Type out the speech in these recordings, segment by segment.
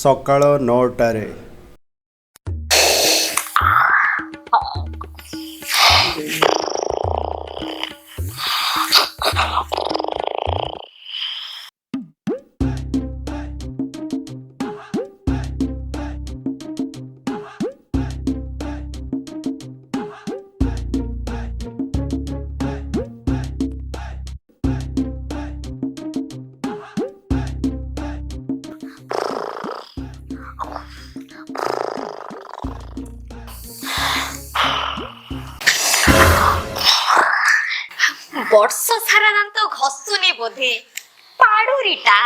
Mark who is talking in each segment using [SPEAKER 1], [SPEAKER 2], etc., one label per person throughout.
[SPEAKER 1] ସକାଳ 9ଟାରେ।
[SPEAKER 2] ବର୍ଷ ସାରା ଦାନ୍ତ ଘଷୁନି ବୋଧେ ପାଡୁରିଟା।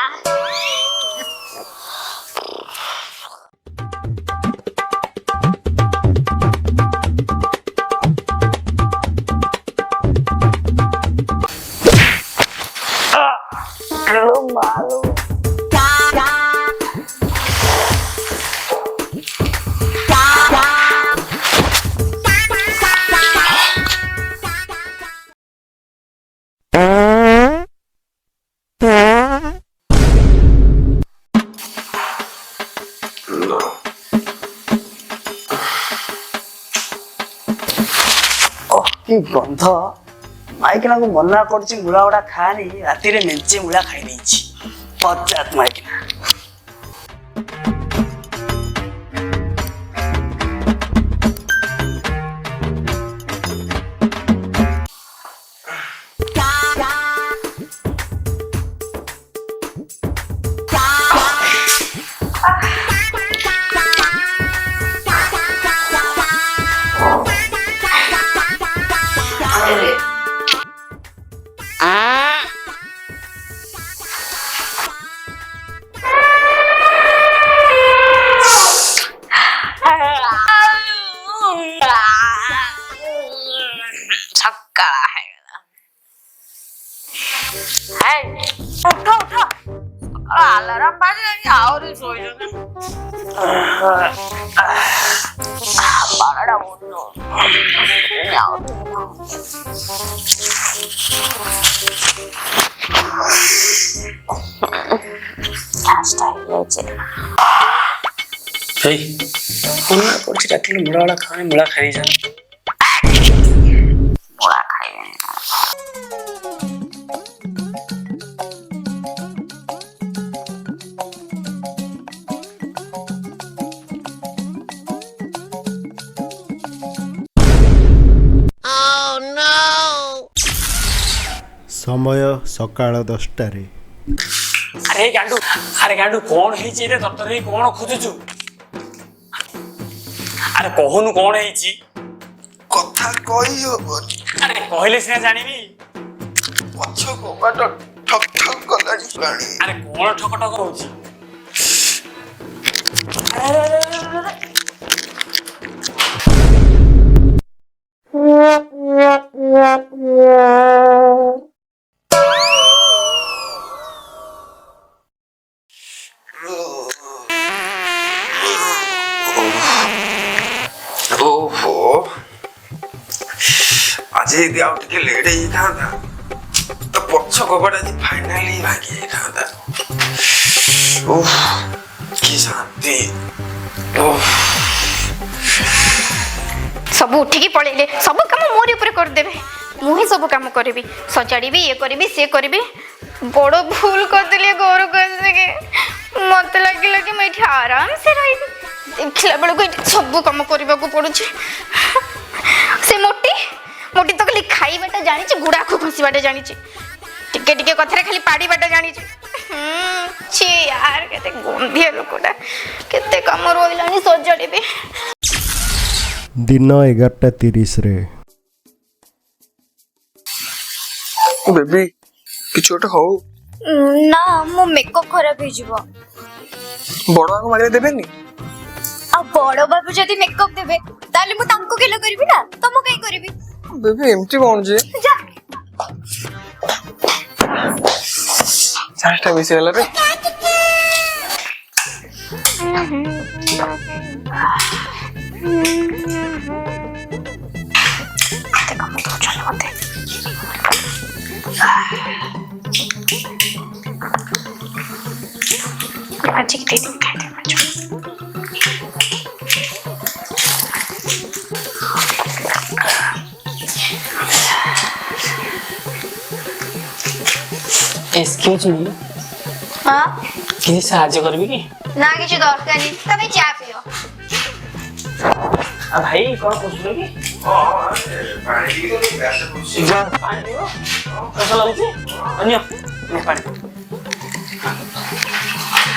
[SPEAKER 3] କି ଗନ୍ଧ। ମାଇକିନା କୁ ମନା କରୁଛି ମୂଳା ଗୁଡା ଖାଆନି, ରାତିରେ ମେଞ୍ଚେ ମୂଳା ଖାଇ ଦେଇଛି। ପଚାତ ମାଇକିନା।
[SPEAKER 2] ସକାଳ ହେଇଗଲା। ଉଠ ଉଠ, ଆଲାରାମ ବାଜିଲାଣି ଆହୁରି ଶୋଇଛନ୍ତି। ବାରଟା
[SPEAKER 3] ମୂଳା ଖାଇ ମୂଳା ଖାଇଯାଏ।
[SPEAKER 2] ମୂଳା ଖାଇବେନି।
[SPEAKER 1] ସମୟ ସକାଳ 10ଟାରେ।
[SPEAKER 3] ଆରେ ଗାଣ୍ଡୁ କଣ ହେଇଛି ରେ? ଡକ୍ଟର ହେଇ କଣ ଖୋଜୁଛୁ? ଆରେ କହୁନୁ କଣ ହେଇଛି?
[SPEAKER 4] କଥା କହି ହବନି।
[SPEAKER 3] ଆରେ କହିଲେ ସିନା ଜାଣିବି।
[SPEAKER 4] ପଛ କବାଟ ଠକ୍ ଠକ୍ କଲାଣି।
[SPEAKER 3] ଆରେ କଣ ଠକ ଠକ ହଉଛି?
[SPEAKER 4] ଓହୋ, ଆଜି ଯଦି ଆଉ ଟିକେ ଲେଟ୍ ହେଇଥାନ୍ତା ତ ପଛ କବାଟ ଆଜି ଫାଇନାଲି ଭାଙ୍ଗି ଯାଇଥାନ୍ତା। ଓଃ କି ଶାନ୍ତି।
[SPEAKER 2] ସବୁ ଉଠିକି ପଳେଇଲେ, ସବୁ କାମ ମୋରି ଉପରେ କରିଦେବେ। ମୁଁ ହିଁ ସବୁ କାମ କରିବି, ସଜାଡ଼ିବି, ଇଏ କରିବି, ସିଏ କରିବି। ବଡ ଭୁଲ କରିଦେଲି ଘରକୁ ଆସିକି। ମତେ ଲାଗିଲା କି ମୁଁ ଏଠି ଆରାମସେ ରହିବି, ଦେଖିଲା ବେଳକୁ ଏଠି ସବୁ କାମ କରିବାକୁ ପଡୁଛି। ସେ ମୋଟି ତ ଖାଲି ଖାଇବାଟା ଜାଣିଛି, ଗୁଡାକୁ ଘଷିବାଟା ଜାଣିଛି, ଟିକେ ଟିକେ କଥାରେ ଖାଲି ପାଡ଼ିବାଟା ଜାଣିଛି। ଛି ୟାର, କେତେ ଗନ୍ଧିଆ ଲୋକଟା। କେତେ କାମ ରହିଲାଣି ସଜାଡ଼ିବି।
[SPEAKER 1] ଦିନ 11:30ରେ।
[SPEAKER 4] ବେବି କିଛି ଗୋଟେ ହଉ।
[SPEAKER 2] ନା, ମୋ ମେକଅପ୍ ଖରାପ ହେଇଯିବ।
[SPEAKER 4] ବଡ ଆଗ ମାରିବା ଦେବେନି?
[SPEAKER 2] ଆଉ ବଡ ବାବୁ ଯଦି ମେକଅପ୍ ଦେବେ ତାହେଲେ ମୁଁ ତାଙ୍କୁ ଗେଲ କରିବି ନା, ତମ କାଇଁ କରିବି?
[SPEAKER 4] ବେବି ଏମିତି କଣ ଯେ? ଚାର୍ଜଟା ବେଶୀ ହେଲା ରେ।
[SPEAKER 2] आज की दिन खाते
[SPEAKER 3] एक्सक्यूज मी
[SPEAKER 2] हाँ
[SPEAKER 3] किसी साहाଯ୍य करबी कि
[SPEAKER 2] ना किसी दरकार नहीं तबे चा पियो
[SPEAKER 3] आ भाई कौन पूछलो कि
[SPEAKER 4] ପାଣି ଟିକେ ଗ୍ଲାସରେ ପଡୁଛି
[SPEAKER 3] पानी दियो कैसा लाଗୁଛି अन्य पानी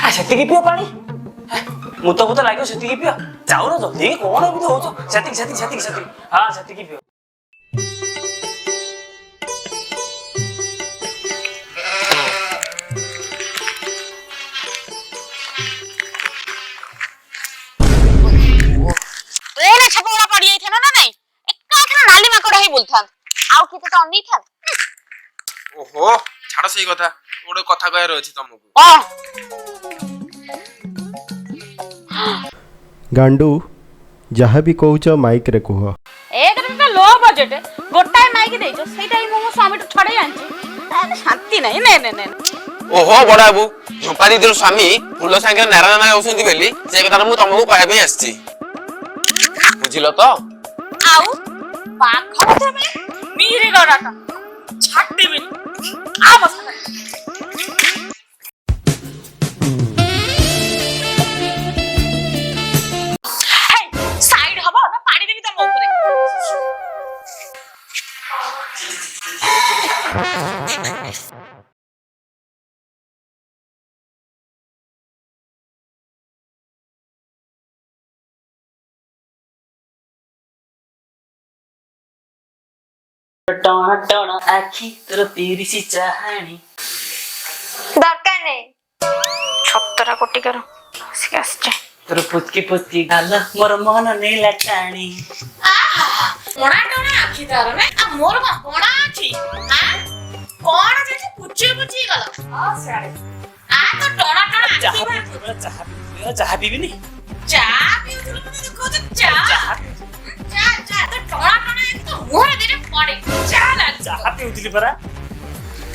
[SPEAKER 3] आ ସେତିକି ପିଅ ପାଣି ମୁତ ଲାଗିବ ସେତିକି ପିଅ ଯାଉନ ଜଲ୍ଦି କଣ ଏମିତି ହଉଛ ସେତିକି ହଁ ସେତିକି ପିଅ
[SPEAKER 5] ଏରେ ଛପଗୁଡା ପଡି ଯାଇଥାନ୍ତା ନା ନାଇଁ ଏକାଥରେ ନାଲି ମାଙ୍କଡ ହେଇ ବୁଲଥାନ୍ତା ଆଉ କେତେ ତ ଅନେଇଥାନ୍ତା
[SPEAKER 4] ଓହୋ ଛାଡ ସେଇ କଥା ଗୋଟେ କଥା କହିବାର ଅଛି ତମକୁ
[SPEAKER 1] ଗାଣ୍ଡୁ ଯାହା ବି କହୁଛ ମାଇକ୍ରେ କୁହ।
[SPEAKER 5] ଏକରେ ତ ଲୋ ବଜେଟ୍ ଗୋଟାଏ ମାଇକି ଦେଇଛ ସେଇଟା ହିଁ ମୁଁ ମୋ ସ୍ୱାମୀଠୁ ଛଡେଇ ଆଣିଛି ଶାନ୍ତି ନାହିଁ ନେ ନେ ନେ
[SPEAKER 4] ଓହୋ ବଡ ବାବୁ ଝୁମ୍ପା ଦିଦିର ସ୍ୱାମୀ ଫୁଲ ସାଙ୍ଗରେ ନାରା ନାରା ହେଉଛନ୍ତି ବୋଲି ସେ କଥା ମୁଁ ତମକୁ କହିବା ପାଇଁ ଆସିଛି ବୁଝିଲ ତ
[SPEAKER 5] ଆଉ ପାଖ ଥିବେ ମିରି ଗରାଟା ଛାଡିବିନି ଆ ବସ ସାଇଡ ହବ ନା ପାଣି ଦେବି ତମ ଉପରେ
[SPEAKER 3] टोना टोना आखी तोर तिरिसी चाहानी
[SPEAKER 2] दरकार नहीं छतरा कोटी करो से आसचे
[SPEAKER 3] तोर पुचकी गाल मोर मन नीला टाणी
[SPEAKER 5] मोड़ा टोना आखी तार ने आ मोर का बड़ा आखी हां कोण जे पुची गला आ सारे आ तो टोना टोना
[SPEAKER 3] चाहा पीबिनी
[SPEAKER 5] चा पिउथुल मने देखो तो चा तो टोना टोना एक तो मोर देरे पड़े चा ना
[SPEAKER 3] चाहा पीउथुली परा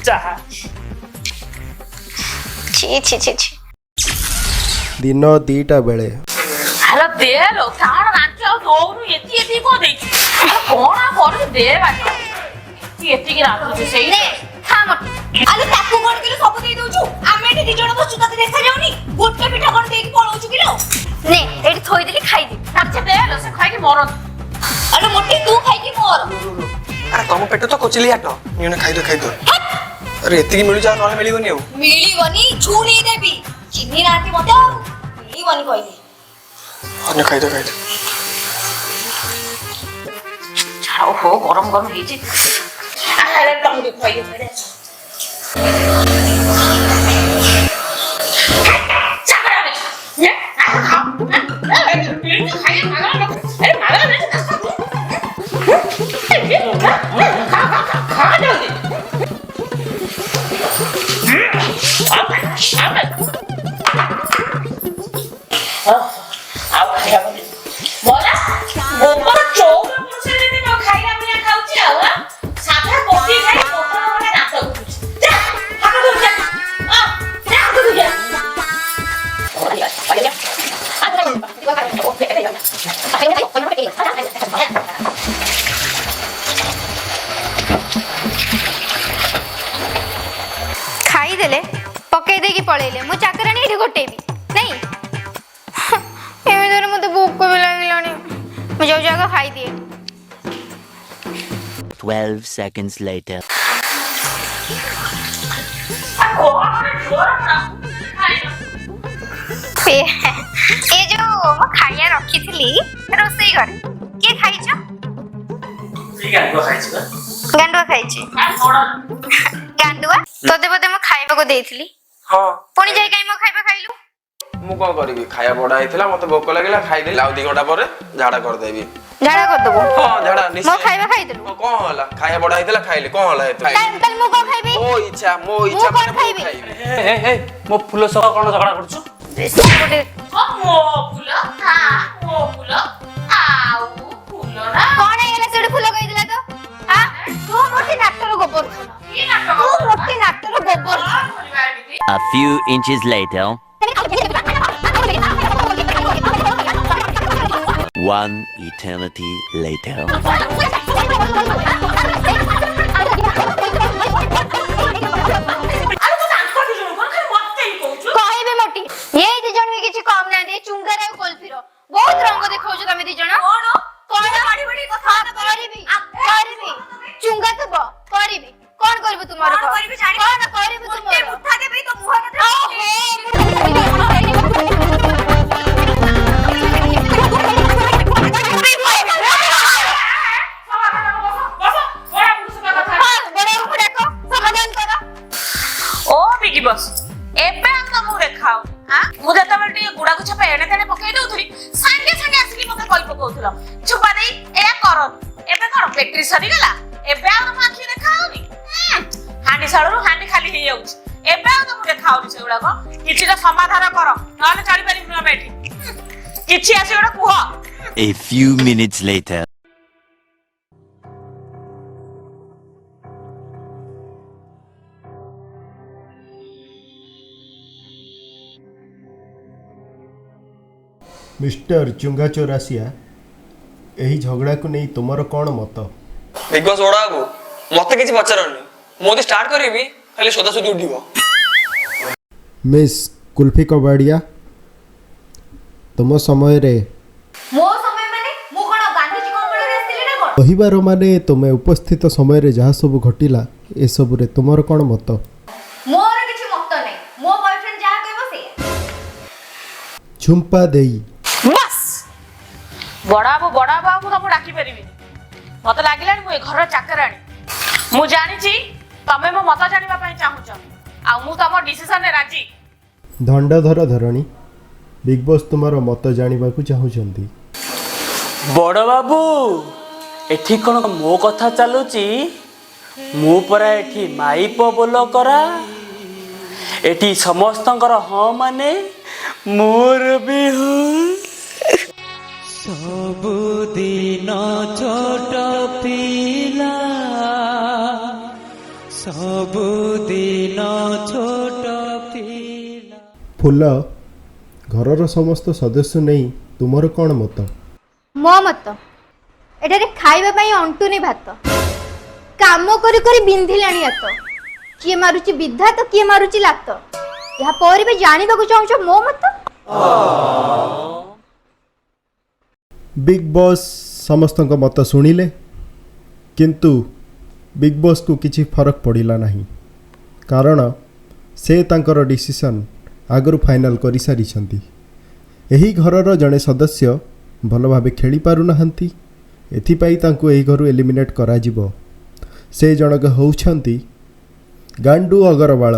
[SPEAKER 3] चाहा
[SPEAKER 2] छी
[SPEAKER 1] दिन 2ଟା ବେଳେ
[SPEAKER 5] हेलो दे लो काण नाच आ दोनु एती को दे कोण कर दे बाटो एती की राखो जे सही
[SPEAKER 2] ने खा मत
[SPEAKER 5] आले ताकू कोण के सब दे दोछु आमे एठी दी जण बसु तते देखा जाउनी गोटे पिठा कोण देकी पळौछु किलो
[SPEAKER 2] ने एठी थोई देली खाई दे
[SPEAKER 5] अच्छा दे लो से खाई के मर अरे मोटी तू खाई के मर
[SPEAKER 4] अरे तम पेट तो कोचिली हाट इने खाई दो अरे एतिकी मिलु जा नले मिलिबनी au
[SPEAKER 5] मिलिबनी छुनी देबी चिन्नी राती मते मिलिबनी कहली
[SPEAKER 4] अन्य खाई दो
[SPEAKER 5] छाओ हो गरम ହେଇଛି अरे तंग खोई दे
[SPEAKER 2] खाई देले पकई दे की पळेले मु चाकरानी एठी गोटेबी नहीं एमे धरे मते भूख भी लागिलानी मु जाऊ जागा खाई दिए
[SPEAKER 6] 12 seconds later.
[SPEAKER 2] ए जो मु खाइया रखी थी रोसई घर के खाइछ गांडुआ खाइछि गांडुआ तोते बते मु खाइबा को देइथिली
[SPEAKER 4] हां
[SPEAKER 2] पुणी जाई काई मु खाइबा खाइलु
[SPEAKER 4] मु कोन करबी खाया बडा आइथिला मते भोक लागिला खाई देली आउ 2 घंटा परे झाडा कर देबी
[SPEAKER 2] झाड़ा कर दबो
[SPEAKER 4] हां झाडा
[SPEAKER 2] मु
[SPEAKER 4] निश्चय
[SPEAKER 2] खाइबा खाइ देलु
[SPEAKER 4] कोन होला खाया बडा आइथिला खाइले कोन होला एते
[SPEAKER 2] काई मु को खाइबी
[SPEAKER 4] मो इच्छा
[SPEAKER 2] मु
[SPEAKER 4] माने
[SPEAKER 2] कोन
[SPEAKER 4] मु
[SPEAKER 2] खाइबी
[SPEAKER 3] ए मो फुल सह कोन झगड़ा करछु
[SPEAKER 2] बेसी गोटे
[SPEAKER 5] मो फुल आउ फुल ना
[SPEAKER 2] कोन हेला सेड फुल कहि दिला तो हां तू मोटी नाटक गोबर
[SPEAKER 5] ये नाटक
[SPEAKER 6] few inches later. One eternity later.
[SPEAKER 5] ଆରେ ତୁ ତାଙ୍କ ଦି ଜଣ କଣ ଖାଲି ମତେ ହିଁ କହୁଛୁ?
[SPEAKER 2] କହିବି ମୋଟି ଏଇ ଦି ଜଣ ବି କିଛି କମ ନାହାନ୍ତି ଚୁଙ୍ଗାରେ ଆଉ କୋଲଫିର ବହୁତ ରଙ୍ଗ ଦେଖାଉଛ ତମେ ଦି ଜଣ
[SPEAKER 5] କଣ?
[SPEAKER 2] କଣ ବାଡି ବାଡି କଥା କରିବି ଚୁଙ୍ଗା ଥିବ କରିବି କଣ କରିବୁ ତୁମର
[SPEAKER 5] କଣ କରିବି ଜାଣି
[SPEAKER 2] କଣ କରିବୁ ତୁମର
[SPEAKER 5] ମୁଠା ଦେବି ତ ମୁହଁ ଓ ବିଗି ବସ୍ ଏବେ ଆଉ ତମକୁ ଦେଖାଉ ମୁଁ ଯେତେବେଳେ ଟିକେ ଗୁଡାକୁ ଛପା ଏଣେ ତେଣେ ପକେଇ ଦଉଥିଲି ସାଙ୍ଗେ ସାଙ୍ଗେ ଆସିକି ମତେ କହି ପକଉଥିଲ ଛୁପା ଦେଇ ଏଇଆ କର ଏବେ କଣ ବେଟ୍ରି ସରିଗଲା ଏବେ ଆଉ ତମ ଆଖି ଦେଖା ହଉନି ହାଣ୍ଡି ଶାଳରୁ ହାଣ୍ଡି ଖାଲି ହେଇଯାଉଛି ଏବେ ଆଉ ତମକୁ ଦେଖା ହଉନି ସେଗୁଡାକ କିଛିଟା ସମାଧାନ କର ନହେଲେ ଚଳିପାରିବୁନି ଆମେ ଏଠି କିଛି ଆସି ଗୋଟେ କୁହ
[SPEAKER 6] A few minutes later.
[SPEAKER 1] Mister Chunga Chaurasia ଏହି ଝଗଡ଼ାକୁ ନେଇ ତୁମର କ'ଣ ମତ?
[SPEAKER 7] ବିଗ ବସ୍ ବଡ଼ ବାବୁ ମତେ କିଛି ପଚାରନି ମୁଁ ଯଦି ଷ୍ଟାର୍ଟ କରିବି ଖାଲି ସୋଦାସୋଦି ଉଠିବ।
[SPEAKER 1] ମିସ୍ କୁଲ୍ଫି କବାଡ଼ିଆ ତୁମ ସମୟରେ
[SPEAKER 2] ମୋ ସମୟ ମାନେ ମୁଁ କଣ ଗାନ୍ଧିଜୀ କମ୍ବଳରେ ଆସିଥିଲି ନା କଣ
[SPEAKER 1] କହିବାର ମାନେ ତୁମେ ଉପସ୍ଥିତ ସମୟରେ ଯାହା ସବୁ ଘଟିଲା ଏସବୁରେ ତୁମର କ'ଣ ମତ?
[SPEAKER 2] ମୋର କିଛି ମତ ନାହିଁ ମୋ ବୟଫ୍ରେଣ୍ଡ ଯାହା କହିବ ସେଇଆ
[SPEAKER 1] ଝୁମ୍ପା ଦେଇ
[SPEAKER 5] ବାସ୍ ବଡ ବାବୁ ମୁଁ ତମକୁ ଡାକି ପାରିବିନି ମତେ ଲାଗିଲାଣି ମୁଁ ଏ ଘରର ଚାକରାଣୀ ମୁଁ ଜାଣିଛି ତମେ ମୋ ମତ ଜାଣିବା ପାଇଁ ଚାହୁଁଛ ଆଉ ମୁଁ ତମ ଡିସିସନରେ ରାଜି
[SPEAKER 1] ଦଣ୍ଡଧର ଧରଣୀ ବିଗ୍ ବସ୍ ତୁମର ମତ ଜାଣିବାକୁ ଚାହୁଁଛନ୍ତି।
[SPEAKER 8] ବଡ଼ ବାବୁ ଏଠି କ'ଣ ମୋ କଥା ଚାଲୁଛି ମୁଁ ପରା ଏଠି ମାଇପ ବୋଲ କରା ଏଠି ସମସ୍ତଙ୍କର ହଁ ମାନେ ମୋର ବି ହଁ ସବୁଦିନ ଛୋଟ ପିଲା ସବୁଦିନ ଛୋଟ ପିଲା
[SPEAKER 1] ଫୁଲ ଘରର ସମସ୍ତ ସଦସ୍ୟ ନେଇ ତୁମର କ'ଣ ମତ?
[SPEAKER 2] ମୋ ମତ ଏଠାରେ ଖାଇବା ପାଇଁ ଅଣ୍ଟୁନି ଭାତ କାମ କରି କରି ବିନ୍ଧିଲାଣି ହାତ କିଏ ମାରୁଛି ବିଧା ତ କିଏ ମାରୁଛି ଲାତ ଏହା ପରେ ବି ଜାଣିବାକୁ ଚାହୁଁଛ ମୋ ମତ
[SPEAKER 1] ବିଗ୍ ବସ୍ ସମସ୍ତଙ୍କ ମତ ଶୁଣିଲେ କିନ୍ତୁ ବିଗ୍ ବସ୍କୁ କିଛି ଫରକ ପଡ଼ିଲା ନାହିଁ କାରଣ ସେ ତାଙ୍କର ଡିସିସନ୍ ଆଗରୁ ଫାଇନାଲ୍ କରିସାରିଛନ୍ତି। ଏହି ଘରର ଜଣେ ସଦସ୍ୟ ଭଲ ଭାବେ ଖେଳିପାରୁନାହାନ୍ତି ଏଥିପାଇଁ ତାଙ୍କୁ ଏହି ଘରୁ ଏଲିମିନେଟ୍ କରାଯିବ। ସେ ଜଣକ ହେଉଛନ୍ତି ଗାଣ୍ଡୁ ଅଗରବାଳ।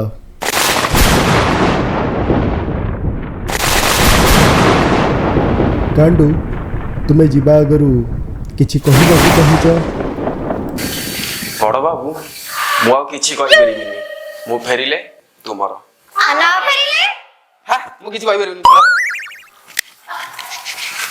[SPEAKER 1] ଗାଣ୍ଡୁ ତୁମେ ଯିବା ଆଗରୁ କିଛି କହିବାକୁ ଚାହୁଁଛ?
[SPEAKER 4] ବଡ଼ ବାବୁ ମୁଁ ଆଉ କିଛି କହିପାରିବିନି ମୁଁ ଫେରିଲେ ତୁମର
[SPEAKER 2] ନ ଫେରିଲେ
[SPEAKER 7] ମୁଁ କିଛି କହିପାରିବିନି।